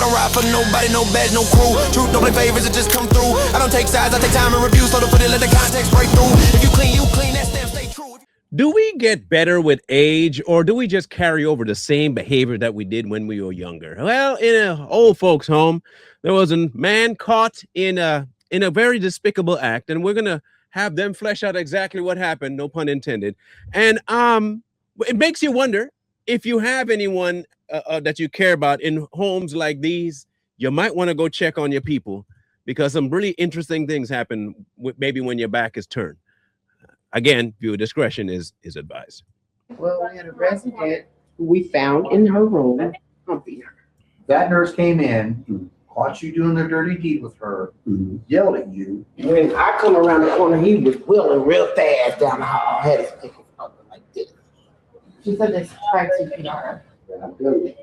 don't ride for nobody, no badge, no crew. Truth don't play favors, it just come through. I don't take sides, I take time and review. So to put it, let the context break through. If you clean, that stamp stay true. Do we get better with age, or do we just carry over the same behavior that we did when we were younger? Well, in an old folks' home, there was a man caught in a very despicable act, and we're gonna have them flesh out exactly what happened, no pun intended. And it makes you wonder if you have anyone that you care about in homes like these. You might want to go check on your people, because some really interesting things happen maybe when your back is turned. Again, viewer discretion is advised. Well, we had a resident who we found in her room humping her. That nurse came in, caught you doing the dirty deed with her, yelled at you. When I come around the corner, he was wheeling real fast down the hall. Had his pickles open like this. She said this tried CPR. I'm telling you,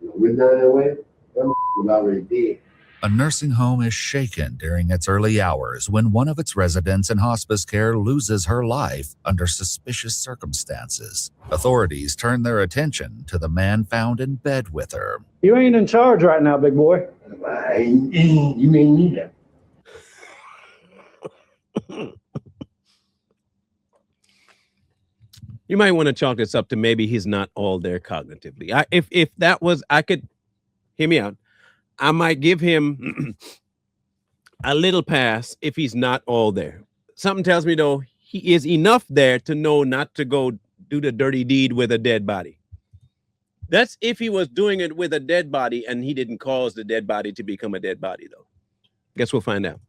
we're done that way. That was already dead. A nursing home is shaken during its early hours when one of its residents in hospice care loses her life under suspicious circumstances. Authorities turn their attention to the man found in bed with her. You ain't in charge right now, big boy. You may need that. You might want to chalk this up to maybe he's not all there cognitively. If that was, I could, hear me out, I might give him a little pass if he's not all there. Something tells me, though, he is enough there to know not to go do the dirty deed with a dead body. That's if he was doing it with a dead body and he didn't cause the dead body to become a dead body, though. Guess we'll find out.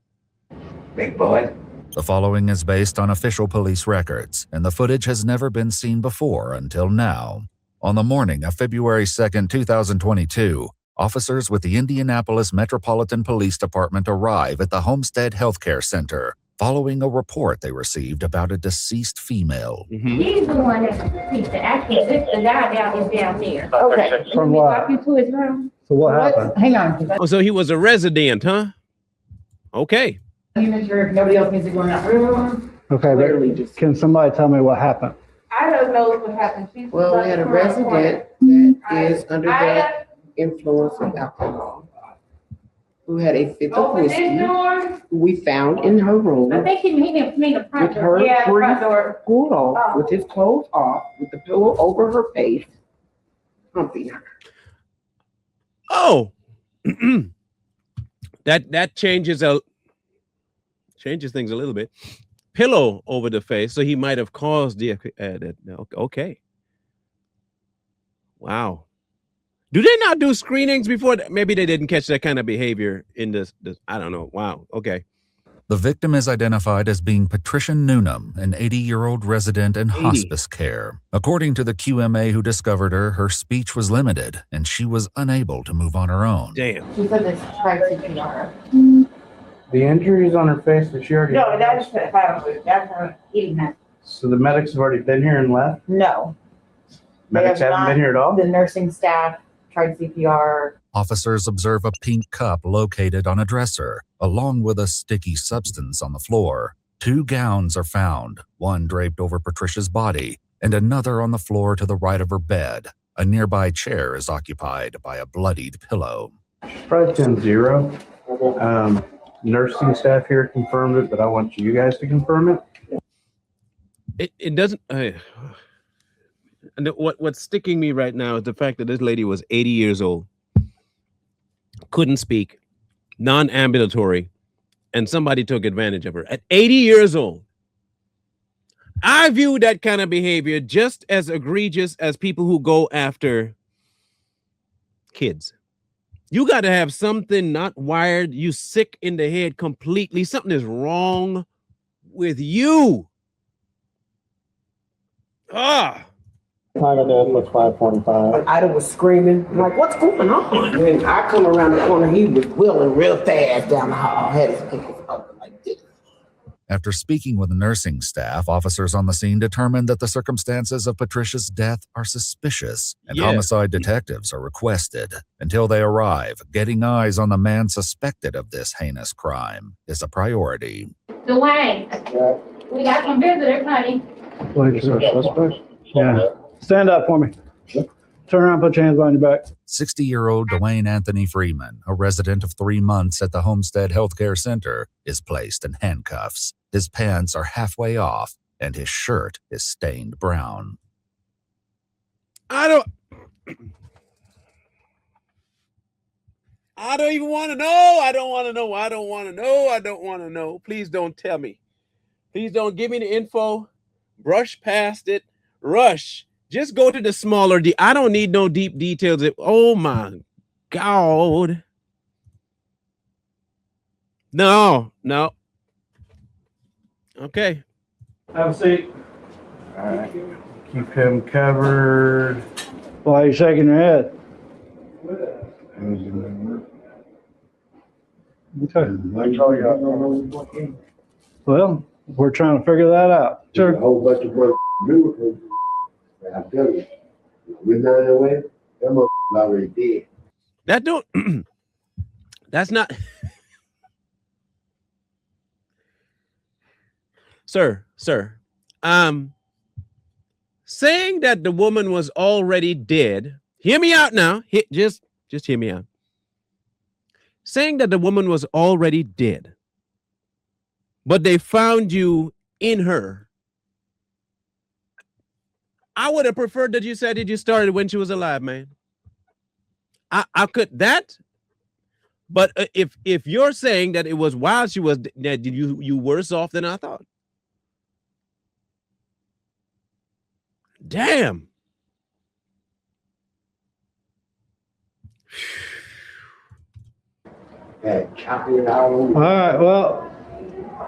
Big boy. The following is based on official police records, and the footage has never been seen before until now. On the morning of February 2nd, 2022, officers with the Indianapolis Metropolitan Police Department arrive at the Homestead Healthcare Center following a report they received about a deceased female. He's the one that's deceased. Actually, the guy down there. Okay. From Let me what? walk you to his room. So what happened? Hang on. Oh, so he was a resident, huh? Okay. You make sure nobody else needs to go in that room. Okay, Literally but just. can somebody tell me what happened? I don't know what happened. She's Well, we had a resident that is under the influence of alcohol, who had a fifth of Open this whiskey, door. who we found in her room I think he didn't mean the front with door. her Yeah, the front brief door. pulled off, with his clothes off, with the pillow over her face, humping her. Oh, that changes things a little bit. Pillow over the face, so he might have caused the. Okay. Wow. Do they not do screenings before? Maybe they didn't catch that kind of behavior in this. I don't know. Wow. Okay. The victim is identified as being Patricia Noonan, an 80-year-old resident in hospice care. According to the QMA who discovered her, her speech was limited and she was unable to move on her own. Damn. She said this tried CPR. The injuries on her face that she already. No, that's her eating that. So the medics have already been here and left? No. Medics haven't been here at all? The nursing staff tried CPR. Officers observe a pink cup located on a dresser, along with a sticky substance on the floor. 2 gowns are found, one draped over Patricia's body, and another on the floor to the right of her bed. A nearby chair is occupied by a bloodied pillow. Probably 10-0. Nursing staff here confirmed it, but I want you guys to confirm it. It doesn't. And what's sticking me right now is the fact that this lady was 80 years old, couldn't speak, non-ambulatory, and somebody took advantage of her at 80 years old. I view that kind of behavior just as egregious as people who go after kids. You got to have something not wired, you sick in the head completely. Something is wrong with you. Time of death was 5:45. Ida was screaming, I'm like, what's going on? When I come around the corner, he was wheeling real fast down the hall. Had his pickles open like this. After speaking with the nursing staff, officers on the scene determined that the circumstances of Patricia's death are suspicious, and homicide detectives are requested. Until they arrive, getting eyes on the man suspected of this heinous crime is a priority. Dwayne, we got some visitors, honey. Suspect? Yeah. Stand up for me. Turn around, put your hands behind your back. 60-year-old Dwayne Anthony Freeman, a resident of 3 months at the Homestead Healthcare Center, is placed in handcuffs. His pants are halfway off, and his shirt is stained brown. I don't even want to know. I don't want to know. I don't want to know. I don't want to know. Please don't tell me. Please don't give me the info. Brush past it. Rush. Just go to the smaller I don't need no deep details. Oh my God. No. Okay. Have a seat. All right. Keep him covered. Why are you shaking your head? Okay. Well, we're trying to figure that out. A whole bunch of miracles. I tell you, we're not in the way. That motherfucker already dead. That don't. That's not. Sir. Saying that the woman was already dead. Hear me out now. Just hear me out. Saying that the woman was already dead, but they found you in her. I would have preferred that you said that you started when she was alive, man. I could that, but if you're saying that it was while she was dead, you worse off than I thought. Damn. Chocolate out on All right, well,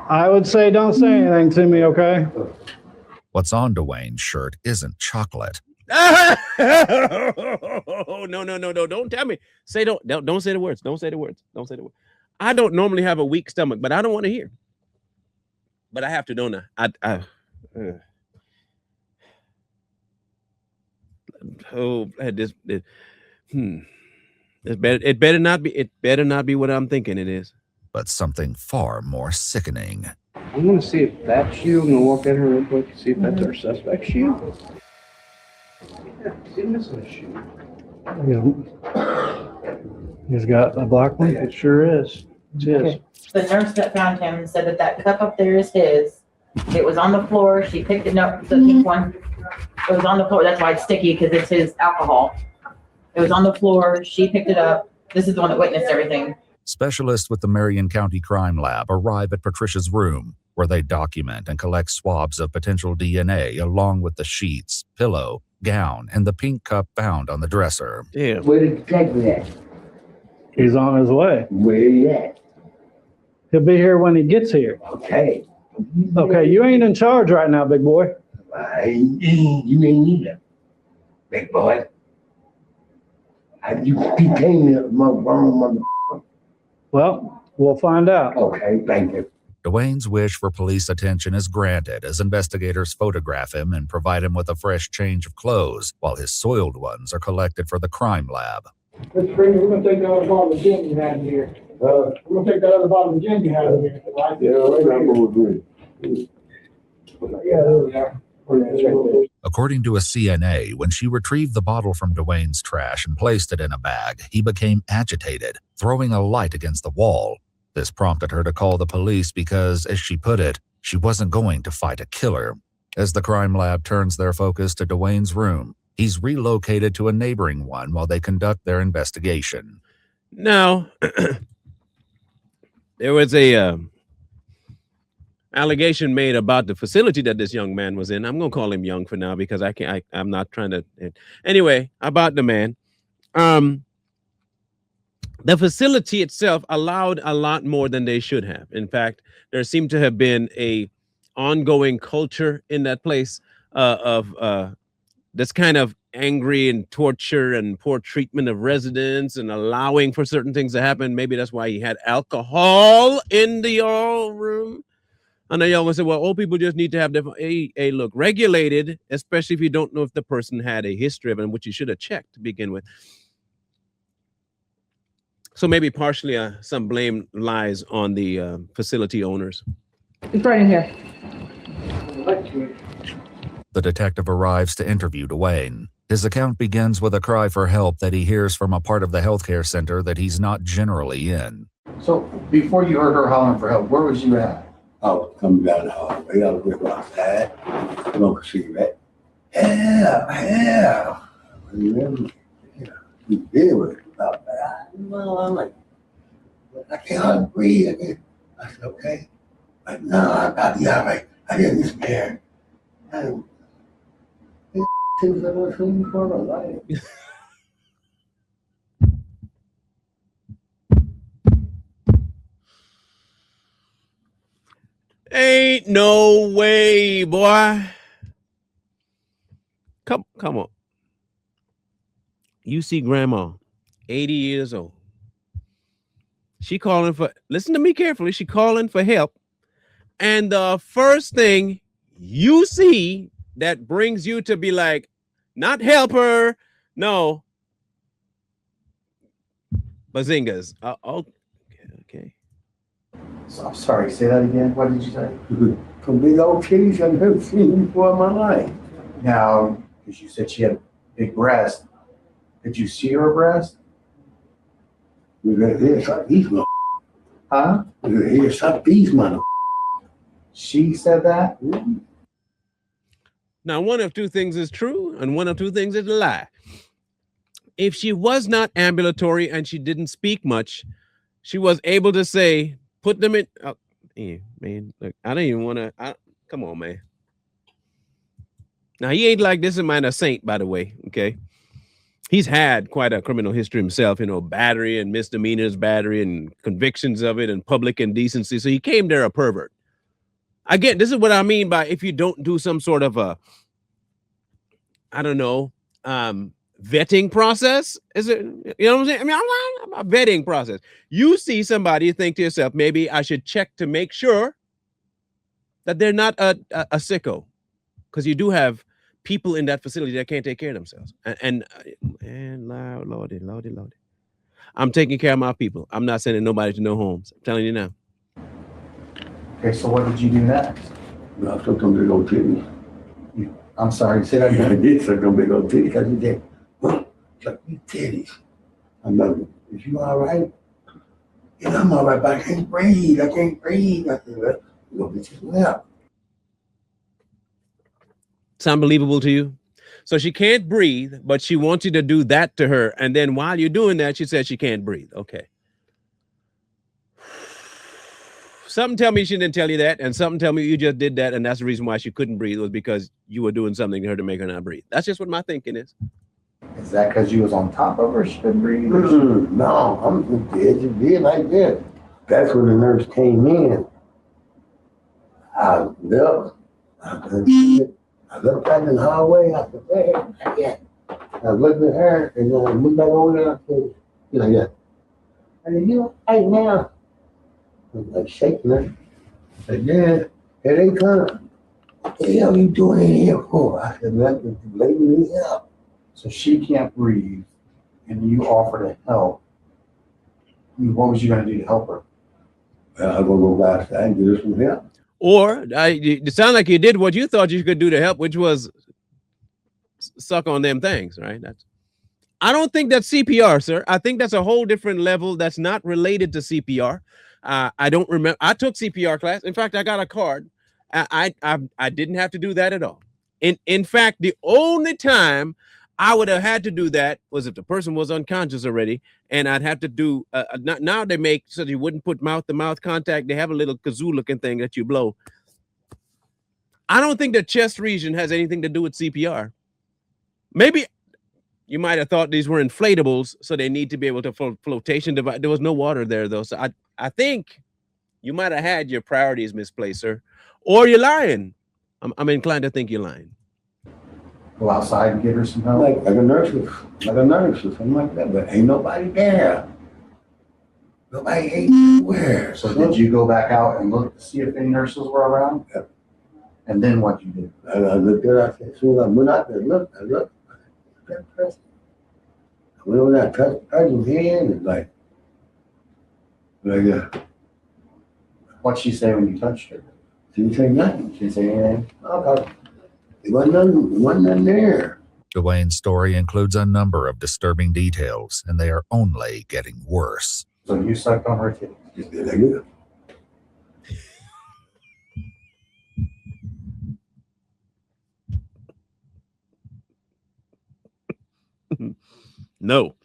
I would say don't say anything to me, okay? What's on Dwayne's shirt isn't chocolate. No. Don't tell me. Don't say the words. Don't say the words. Don't say the words. I don't normally have a weak stomach, but I don't want to hear. But I have to, don't I? It better not be. It better not be what I'm thinking it is. But something far more sickening. I'm going to see if that's you. I'm going to walk in here real quick and see if that's our suspect shoe. Yeah, see, this is a shoe. He's got a black one? It sure is. It's his. Okay. The nurse that found him said that cup up there is his. It was on the floor. She picked it up, the pink one. It was on the floor. That's why it's sticky, because it's his alcohol. It was on the floor. She picked it up. This is the one that witnessed everything. Specialists with the Marion County Crime Lab arrive at Patricia's room, where they document and collect swabs of potential DNA along with the sheets, pillow, gown, and the pink cup found on the dresser. Damn. Where the detective at? He's on his way. Where he at? He'll be here when he gets here. Okay. Okay, you ain't in charge right now, big boy. You ain't either, big boy. You became my wrong mother. Well, we'll find out. Okay, thank you. Dwayne's wish for police attention is granted as investigators photograph him and provide him with a fresh change of clothes, while his soiled ones are collected for the crime lab. Mr. Freeman, we're going to take that other bottle of gin you had in here. We're going to take that other bottle of gin you had in here. Right? Yeah, I'm going to agree. Yeah, there we are. According to a CNA, when she retrieved the bottle from Dwayne's trash and placed it in a bag, he became agitated, throwing a light against the wall. This prompted her to call the police because, as she put it, she wasn't going to fight a killer. As the crime lab turns their focus to Dwayne's room, he's relocated to a neighboring one while they conduct their investigation. Now, there was a allegation made about the facility that this young man was in. I'm going to call him young for now because I'm not trying to. Anyway, about the man. The facility itself allowed a lot more than they should have. In fact, there seemed to have been a ongoing culture in that place of this kind of angry and torture and poor treatment of residents and allowing for certain things to happen. Maybe that's why he had alcohol in the room. And they always say, well, old people just need to have a look regulated, especially if you don't know if the person had a history of it, which you should have checked to begin with. So maybe partially some blame lies on the facility owners. It's right in here. The detective arrives to interview Dwayne. His account begins with a cry for help that he hears from a part of the healthcare center that he's not generally in. So before you heard her hollering for help, where was you at? I was coming down the hallway. I was outside, smoke a cigarette. Hell. Remember? Yeah. He did with it about that. Well, I'm like, I can't hardly breathe. I said, okay. But no, I got the all right. I didn't despair. And things I was feeling for my life. Ain't no way, boy. Come on. You see grandma, 80 years old. She calling for, listen to me carefully. She calling for help. And the first thing you see that brings you to be like, not help her. No. Bazingas. Okay. So, I'm sorry, say that again. What did you say? Some big old titties I've never seen before in my life. Now, because you said she had big breasts, did you see her breast? Here's these mother. Huh? Here's these mother. She said that? Now, one of two things is true and one of two things is a lie. If she was not ambulatory and she didn't speak much, she was able to say, put them in. Oh, yeah, man, look, I don't even want to. Come on, man. Now, he ain't like this man a saint, by the way, okay? He's had quite a criminal history himself, battery and misdemeanors, battery and convictions of it and public indecency. So he came there a pervert. Again, this is what I mean by if you don't do some sort of a, I don't know, vetting process. Is it, you know what I'm saying? I mean, I'm a vetting process. You see somebody, you think to yourself, maybe I should check to make sure that they're not a sicko. Because you do have people in that facility that can't take care of themselves. And Lordy. I'm taking care of my people. I'm not sending nobody to no homes. I'm telling you now. Okay, so what did you do next? I took them big old titties. I'm sorry, say that I again. did suck them big old titties because he said, suck these titties. I'm like, is you all right? Yeah, I'm all right, but I can't breathe. I said, well, you're going to be well. It's unbelievable to you. So she can't breathe, but she wants you to do that to her. And then while you're doing that, she says she can't breathe. Okay. Something tell me she didn't tell you that. And something tell me you just did that. And that's the reason why she couldn't breathe was because you were doing something to her to make her not breathe. That's just what my thinking is. Is that because you was on top of her? She couldn't breathe? No, I'm dead like this. That's when the nurse came in. I looked back in the hallway. I said, hey, I looked at her and then I moved back over there. I said, yeah. I said, you hey now. I was like shaking her. I said, yeah, here they come. What the hell are you doing in here for? I said, nothing, blaming me up. So she can't breathe, and you offer to help. What was you going to do to help her? I'm going to go outside and get her some help. Or it sounded like you did what you thought you could do to help, which was suck on them things, right? I don't think that's CPR, sir. I think that's a whole different level that's not related to CPR. I don't remember. I took CPR class. In fact, I got a card. I didn't have to do that at all. In fact, the only time I would have had to do that was if the person was unconscious already, and I'd have to do. Now they make so you wouldn't put mouth-to-mouth contact. They have a little kazoo-looking thing that you blow. I don't think the chest region has anything to do with CPR. Maybe you might have thought these were inflatables, so they need to be able to flotation device. There was no water there though, so I think you might have had your priorities misplaced, sir, or you're lying. I'm inclined to think you're lying. Go outside and get her some help? Like a nurse or something like that, but ain't nobody there. Nobody ain't nowhere. So did you go back out and look to see if any nurses were around? Yep. And then what you did? I looked there, I said, as soon as I went out there, I looked. I went over there, touched his hand, and like What'd she say when you touched her? She didn't say nothing. She didn't say anything? It wasn't nothing there. Dwayne's story includes a number of disturbing details, and they are only getting worse. So you sucked on her titties. Just did that good. No.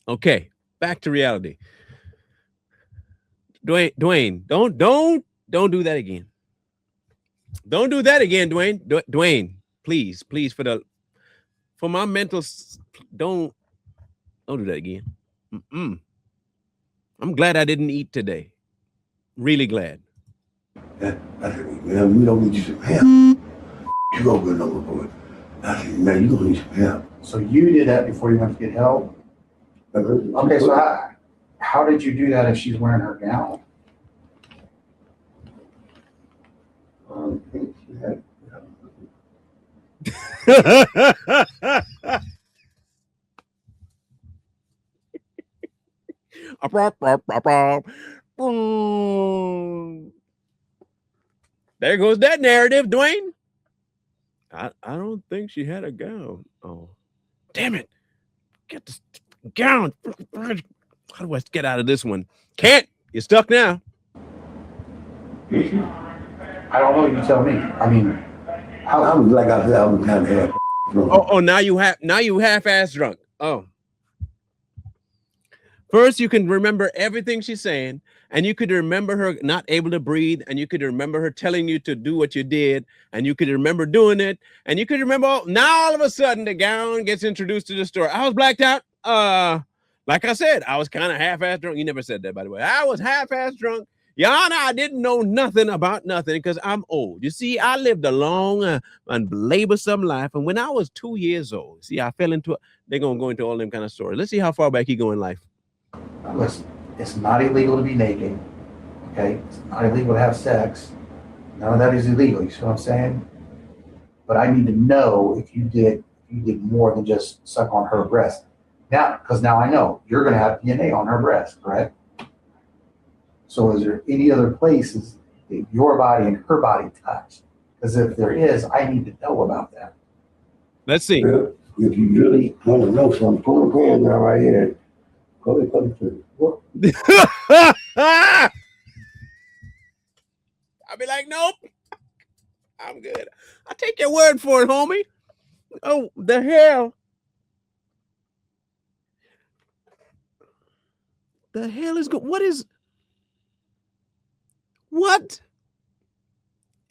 Okay, back to reality. Dwayne, don't do that again. Don't do that again, Dwayne. Dwayne, please, for my mental, don't do that again. I'm glad I didn't eat today. Really glad. I said, man, we don't need you some help. You go good number for it. I said, man, you gonna need some help. So you did that before you went to get help? Okay, so how did you do that if she's wearing her gown? I think she had, There goes that narrative, Dwayne. I don't think she had a gown. Oh, damn it. Get this gown. How do I get out of this one? Can't. You're stuck now. I don't know, you tell me. I mean, I was like I said, I was kind of half drunk. Oh, now you half-ass drunk. Oh. First, you can remember everything she's saying, and you could remember her not able to breathe, and you could remember her telling you to do what you did, and you could remember doing it, and you could remember now all of a sudden the gown gets introduced to the story. I was blacked out. Like I said, I was kind of half-ass drunk. You never said that, by the way. I was half-ass drunk. Your Honor, I didn't know nothing about nothing because I'm old. You see, I lived a long and laborsome life, and when I was 2 years old, see, I fell into it. They're going to go into all them kind of stories. Let's see how far back he go in life. listen, it's not illegal to be naked, okay? It's not illegal to have sex. None of that is illegal, you see what I'm saying? But I need to know if you did more than just suck on her breast. Now, because now I know you're going to have DNA on her breast, correct? So is there any other places that your body and her body touch? Because if there is, I need to know about that. Let's see. Well, if you really want to know something, pull the pen down right here. Go ahead, come to I'll be like, nope, I'm good. I'll take your word for it, homie. Oh, the hell. The hell is good? What?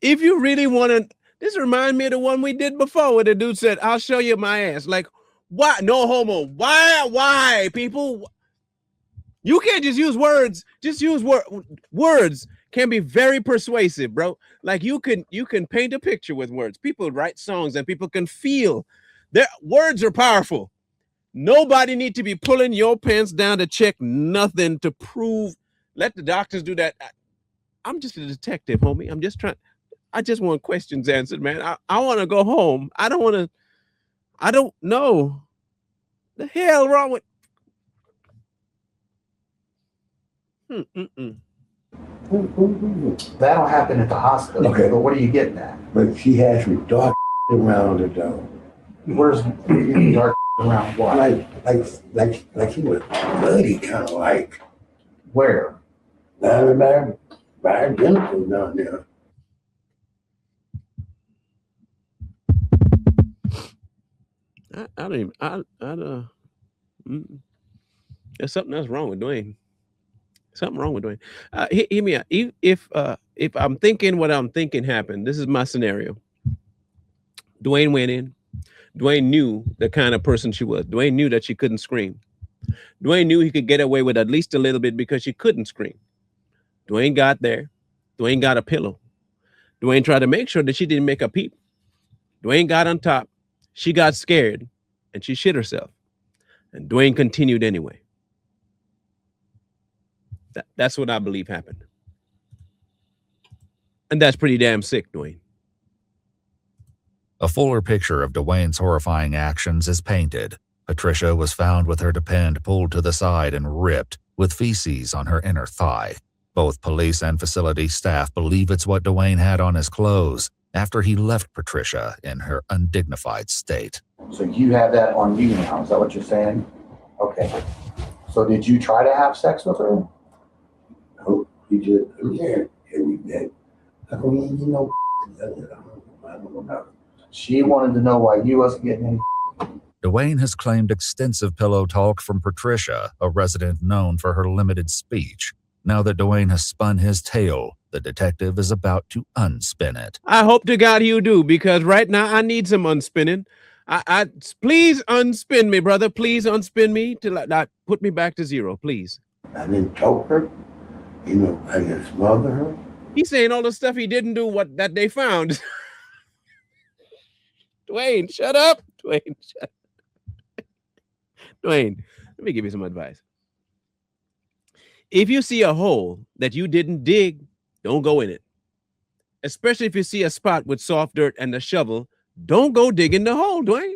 If you really want to, this reminds me of the one we did before where the dude said, I'll show you my ass. Like, why? No homo. Why, people? You can't just use words. Just use words can be very persuasive, bro. Like you can paint a picture with words. People write songs and people can feel. Their words are powerful. Nobody need to be pulling your pants down to check nothing to prove. Let the doctors do that. I'm just a detective, homie. I just want questions answered, man. I want to go home. I don't know. The hell wrong with That'll happen at the hospital. Okay. But what are you getting at? But she has some dark around it though. Where's dark around what? Like she was bloody, kind of like. Where? Down there, by Jennifer down there. I don't even. There's something else wrong with Dwayne. Something wrong with Dwayne. Hear me out. If I'm thinking what I'm thinking happened, this is my scenario. Dwayne went in. Dwayne knew the kind of person she was. Dwayne knew that she couldn't scream. Dwayne knew he could get away with at least a little bit because she couldn't scream. Dwayne got there. Dwayne got a pillow. Dwayne tried to make sure that she didn't make a peep. Dwayne got on top. She got scared and she shit herself. And Dwayne continued anyway. That's what I believe happened. And that's pretty damn sick, Dwayne. A fuller picture of Dwayne's horrifying actions is painted. Patricia was found with her depend pulled to the side and ripped, with feces on her inner thigh. Both police and facility staff believe it's what Dwayne had on his clothes, after he left Patricia in her undignified state. So you have that on you now, is that what you're saying? Okay. So did you try to have sex with her? No, he just, yeah, every day. I don't even know. I don't know. She wanted to know why you wasn't getting any. Dwayne has claimed extensive pillow talk from Patricia, a resident known for her limited speech. Now that Dwayne has spun his tale, the detective is about to unspin it. I hope to God you do, because right now I need some unspinning. I please unspin me, brother. Please unspin me to not put me back to zero, please. I didn't choke her. You know, I didn't smother her. He's saying all the stuff he didn't do that they found. Dwayne, shut up. Dwayne, shut up. Dwayne, let me give you some advice. If you see a hole that you didn't dig, don't go in it. Especially if you see a spot with soft dirt and a shovel, don't go dig in the hole, Dwayne.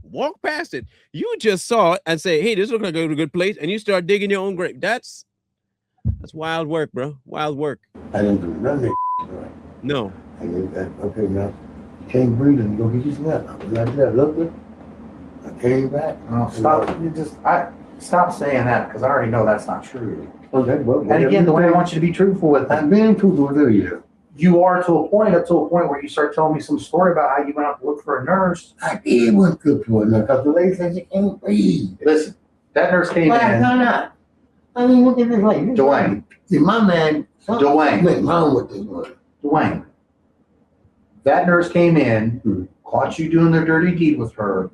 Walk past it. You just saw it and say, hey, this looks like a good place, and you start digging your own grave. That's wild work, bro. Wild work. I didn't do nothing. Right? No. I did that. Okay, now you can't breathe and go get your snap. When I did that, look it. I came back. No, stop saying that, because I already know that's not true. Okay, well, And again, the way I want you to be truthful with I'm them. being truthful with you. You are up to a point where you start telling me some story about how you went out to look for a nurse. I did went good for it now, because the lady said she can't breathe. Listen, that nurse came No, in. no. I mean, look at this lady. Dwayne. See, my man, Dwayne. went wrong with this one. Dwayne. That nurse came in, caught you doing the dirty deed with her,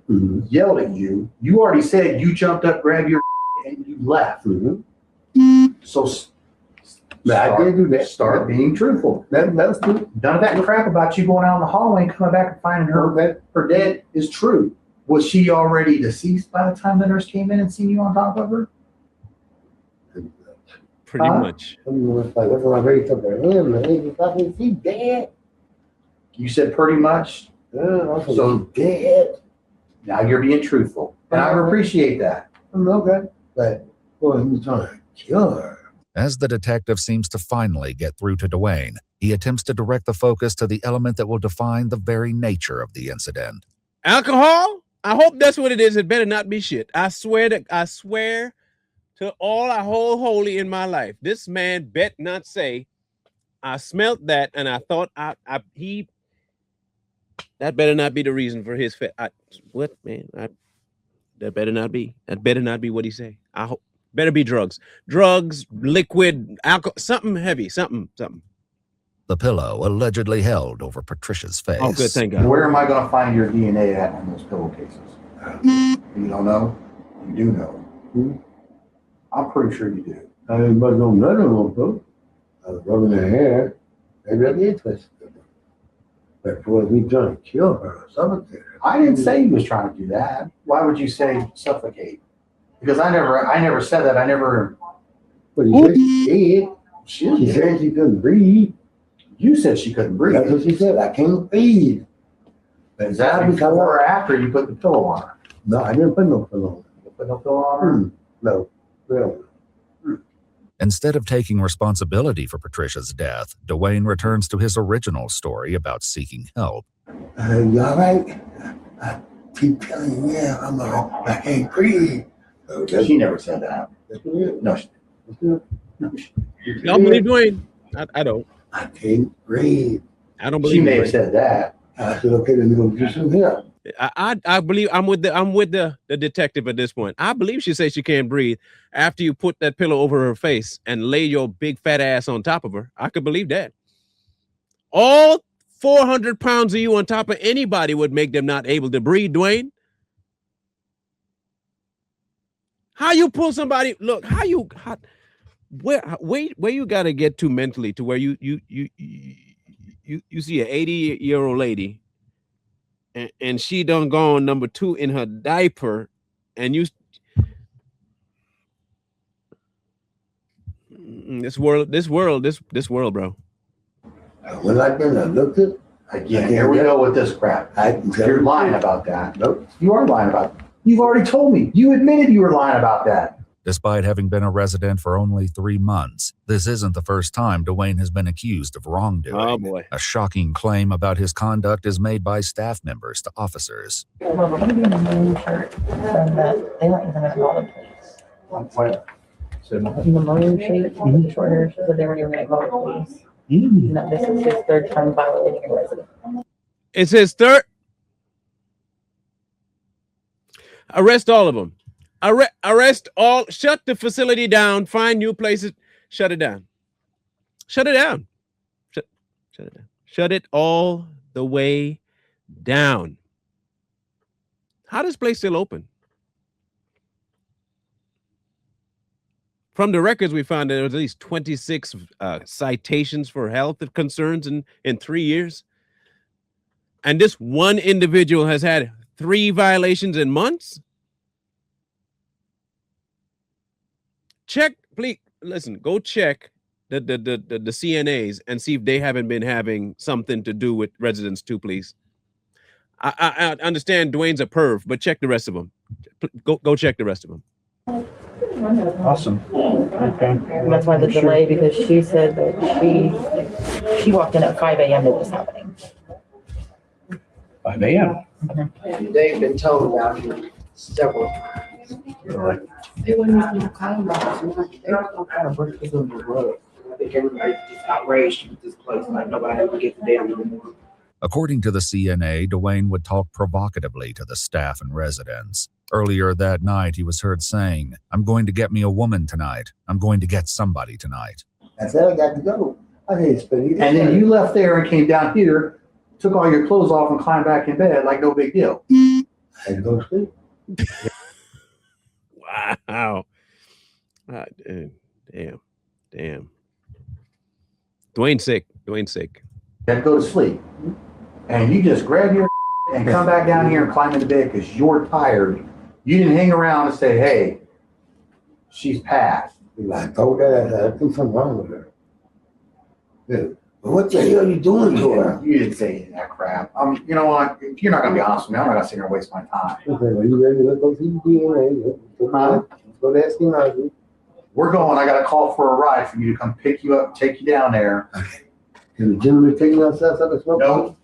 yelled at you. You already said you jumped up, grabbed your and you left. So I did do that. Start being truthful. That's true. None of that crap about you going out in the hallway and coming back and finding her dead is true. Was she already deceased by the time the nurse came in and seen you on top of her? Pretty much. I mean, it's like, that's what I raised up there. Yeah, man, I think she's dead. You said pretty much. Yeah, I So dead. Now you're being truthful. And I appreciate that. Okay. But, boy, he was trying to kill her. As the detective seems to finally get through to Dwayne, he attempts to direct the focus to the element that will define the very nature of the incident. Alcohol? I hope that's what it is. It better not be shit. I swear to all I hold holy in my life. This man bet not say, I smelt that and I thought that better not be the reason for his what, man? That better not be. That better not be what he say. I hope. Better be drugs, liquid, alcohol, something heavy, something. The pillow allegedly held over Patricia's face. Oh, good, thank God. Where am I going to find your DNA at on those pillowcases? You don't know? You do know. I'm pretty sure you do. I didn't buzz on none of them, folks. I was rubbing her hair. Maybe I did twist it. But boy, we trying to kill her or something. I didn't say he was trying to do that. Why would you say suffocate? Because I never said that. I never. But he said she did. She said she couldn't breathe. You said she couldn't breathe. That's what she said. I can't breathe. But Is that before or after you put the pillow on her? No, I didn't put no pillow on her. You put no pillow on her? No, really. Instead of taking responsibility for Patricia's death, Dwayne returns to his original story about seeking help. You all right? I keep telling you, yeah, I'm all right. I can't breathe. She never said that. No, she Y'all believe Dwayne? I don't. I can't breathe. I don't believe. She may have Dwayne. said that. I said, okay, then we're gonna do some help. I believe I'm with the detective at this point. I believe she says she can't breathe after you put that pillow over her face and lay your big fat ass on top of her. I could believe that. All 400 pounds of you on top of anybody would make them not able to breathe, Dwayne. How you pull somebody? Look, where you got to get to mentally to where you see an 80-year-old lady and she done gone number 2 in her diaper, and you this world, bro. When I did, I looked at. Again, here we go with this crap. You're lying about that. Nope. You are lying about it. You've already told me. You admitted you were lying about that. Despite having been a resident for only 3 months, this isn't the first time Dwayne has been accused of wrongdoing. Oh, boy. A shocking claim about his conduct is made by staff members to officers. Well, we're gonna be in the maroon shirt from that. They weren't even gonna call the police. In the maroon shirt, the short hair, so they weren't even gonna call the police. No, this is his third time violating a resident. It's his third. Arrest all of them. Arrest all. Shut the facility down. Find new places. Shut it down. Shut it down. Shut it down. Shut it all the way down. How does this place still open? From the records, we found that there was at least 26 citations for health concerns in 3 years. And this one individual has had 3 violations in months. Check, please, listen, go check the CNAs and see if they haven't been having something to do with residents too, please. I understand Dwayne's a perv, but check the rest of them. Go check the rest of them. Awesome. Okay. And that's why the delay, because she said that she walked in at 5 a.m. It was happening. 5 a.m. They've been told about it several times. Really? They wouldn't even call about it. They were kind of break this under the rug. I think everybody's just outraged with this place. Like nobody ever gets down anymore. According to the CNA, Dwayne would talk provocatively to the staff and residents. Earlier that night, he was heard saying, "I'm going to get me a woman tonight. I'm going to get somebody tonight." I said, I got to go. I didn't spend it. And then you left there and came down here, took all your clothes off and climbed back in bed like no big deal. I had to go to sleep. Wow. Damn. Dwayne's sick. You had to go to sleep. And you just grab your and come back down here and climb into bed because you're tired. You didn't hang around and say, hey, she's passed. I told her I think something wrong with her. Yeah. But what the hell are you doing to her? You didn't say any of that crap. You know what? If you're not going to be honest with me, I'm not going to sit here and waste my time. Okay, well, you ready? Let's go see the DNA. Let's go to Eskenazi. We're going. I got a call for a ride for you to come pick you up, take you down there. Can the gentleman taking ourselves up and smoke? No.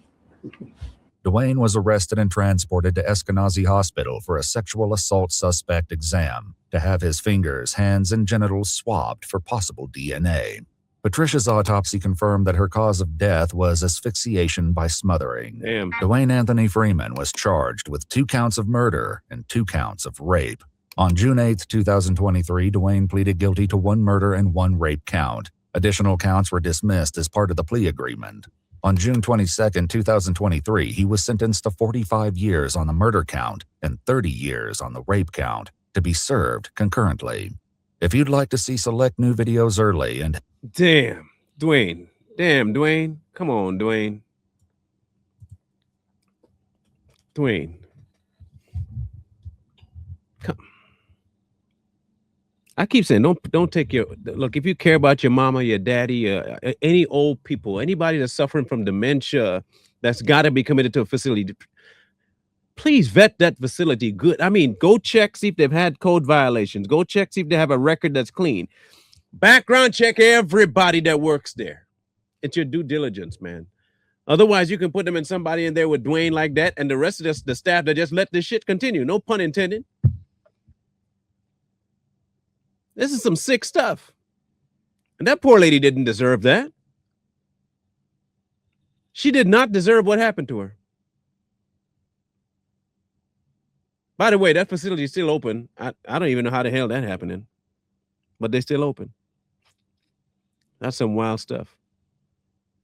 Dwayne was arrested and transported to Eskenazi Hospital for a sexual assault suspect exam to have his fingers, hands, and genitals swabbed for possible DNA. Patricia's autopsy confirmed that her cause of death was asphyxiation by smothering. Damn. Dwayne Anthony Freeman was charged with 2 counts of murder and 2 counts of rape. On June 8, 2023, Dwayne pleaded guilty to 1 murder and 1 rape count. Additional counts were dismissed as part of the plea agreement. On June 22, 2023, he was sentenced to 45 years on the murder count and 30 years on the rape count to be served concurrently. If you'd like to see select new videos early and... Damn, Dwayne. Come on, Dwayne. Come. I keep saying, don't take your look. If you care about your mama, your daddy, any old people, anybody that's suffering from dementia, that's got to be committed to a facility. Please vet that facility good. I mean, go check, see if they've had code violations. Go check, see if they have a record that's clean. Background check everybody that works there. It's your due diligence, man. Otherwise, you can put them in somebody in there with Dwayne like that, and the rest of the staff that just let this shit continue. No pun intended. This is some sick stuff. And that poor lady didn't deserve that. She did not deserve what happened to her. By the way, that facility is still open. I don't even know how the hell that happening, but they're still open. That's some wild stuff.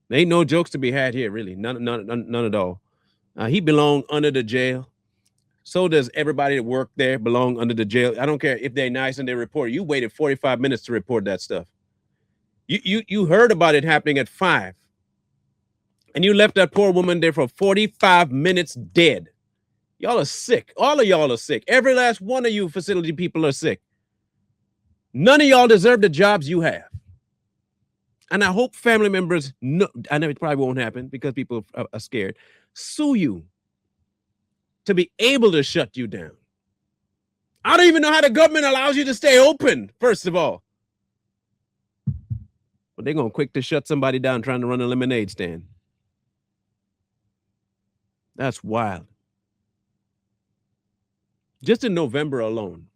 There ain't no jokes to be had here, really. None at all. He belong under the jail. So does everybody that work there belong under the jail. I don't care if they're nice and they report. You waited 45 minutes to report that stuff. You heard about it happening at 5. And you left that poor woman there for 45 minutes dead. Y'all are sick. All of y'all are sick. Every last one of you facility people are sick. None of y'all deserve the jobs you have. And I hope family members know, I know it probably won't happen because people are scared, sue you to be able to shut you down. I don't even know how the government allows you to stay open, first of all. But they're going to quick to shut somebody down trying to run a lemonade stand. That's wild. Just in November alone,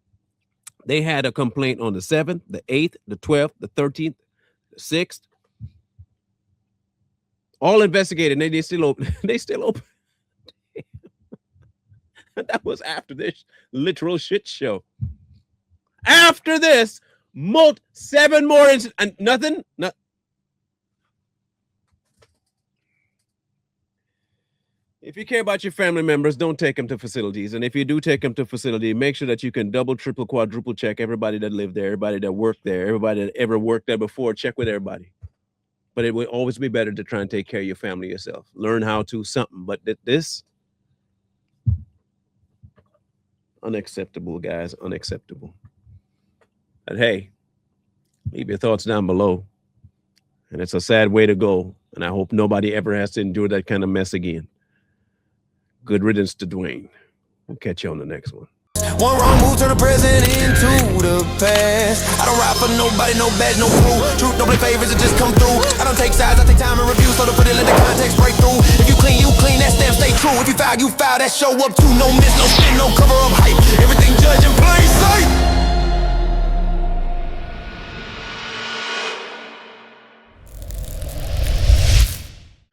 they had a complaint on the 7th, the 8th, the 12th, the 13th, the 6th. All investigated, and they still open. They still open. That was after this literal shit show. After this, 7 more incidents, and nothing. If you care about your family members, don't take them to facilities. And if you do take them to facility, make sure that you can double, triple, quadruple check everybody that lived there, everybody that worked there, everybody that ever worked there before. Check with everybody. But it will always be better to try and take care of your family yourself. Learn how to something. But this, unacceptable, guys, unacceptable. But hey, leave your thoughts down below. And it's a sad way to go. And I hope nobody ever has to endure that kind of mess again. Good riddance to Dwayne. We'll catch you on the next one. One wrong move turn the present into the past. I don't ride for nobody, no badge, no crew. Truth don't play favors, it just come through. I don't take sides, I take time and review. So to put it, let the context break through. If you clean, that stamp stay true. If you foul, that show up too. No miss, no spin, no cover up hype. Everything judge in plain sight.